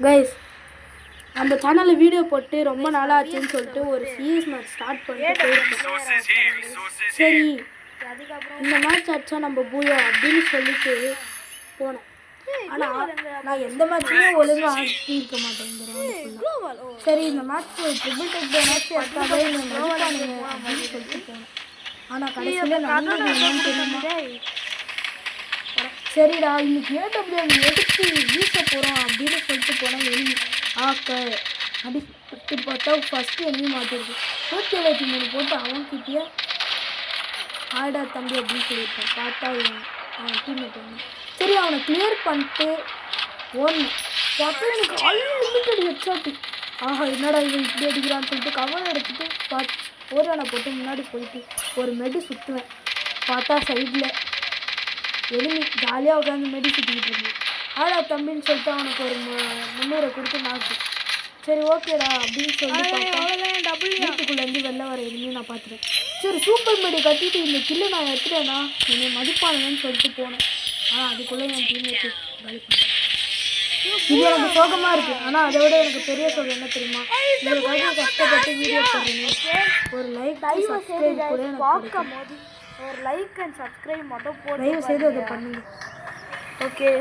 Guys நம்ம சேனலில் video போட்டு ரொம்ப நாளாக ஆச்சுன்னு சொல்லிட்டு ஒரு சீரியஸ் மேட்ச் ஸ்டார்ட் பண்ணிட்டு சரி இந்த மேட்ச் அடிச்சா நம்ம பூயா அப்படின்னு சொல்லிட்டு போனேன். ஆனால் நான் எந்த மேட்சுமே ஒழுங்காக ஆடிருக்க மாட்டேன். சரி இந்த மேட்ச் ட்ரிபிள் டெக் மேட்ச் எடுத்தாலே மதிப்பானுங்க அப்படின்னு சொல்லிட்டு போனேன். ஆனால் கடைசியில் நடந்தது என்னன்னு தெரியுமா? சரிடா இன்னைக்கு ஏடபிள்யூஎம் எடுத்து வீச போகிறோம் அப்படின்னு சொல்லிட்டு போனால் எனிமி அடி பட்டு பார்த்தா ஃபஸ்ட்டு எனிமி மாட்டிருக்கு. 173 போட்டு அவன்கிட்டயே ஆடா தம்பி அப்படின்னு சொல்லியிருப்பான். பார்த்தா அவன் டீம்மேட் ஒன்று. சரி அவனை கிளியர் பண்ணிட்டு ஒன்று பார்த்தா எனக்கு அன்லிமிட்டட் ஹெட்ஷாட்டு. ஆஹா என்னடா இவன் இப்படி அடிக்கிறான்னு சொல்லிட்டு கவலை எடுத்துட்டு ஓரானை போட்டு முன்னாடி போயிட்டு ஒரு மெடி சுற்றுவேன். பார்த்தா சைடில் எனிமி ஜாலியாக உட்காந்து மெடி சுற்றிக்கிட்டு இருந்தேன். ஆடா தம்பின்னு சொல்லிட்டு அவனுக்கு ஒரு 300 கொடுத்து நாக்கு. சரி ஓகேடா அப்படின்னு சொல்லிட்டு வீட்டுக்குள்ளேருந்து வெளில வர எனிமையும் நான் பார்த்துட்டேன். சரி சூப்பர் மெடி கட்டிட்டு இந்த கில்லு நான் எடுத்துட்டேன்னா என்னை மதிப்பானுங்கன்னு சொல்லிட்டு போனேன். ஆனால் அதுக்குள்ளே என் டீம்மேட்டு காலி பண்ணேன். இது எனக்கு சோகமாக இருக்குது. ஆனால் அதை விட எனக்கு பெரிய சோகம் என்ன தெரியுமா? உங்களுக்காக கஷ்டப்பட்டு வீடியோ போடுறேன். ஒரு லைக் சப்ஸ்கிரைப் கூட எனக்கு ஒரு லைக் அண்ட் சப்ஸ்கிரைப் மட்டும் போட்டு தயவு செய்து அதை பண்ணுங்க. ஓகே.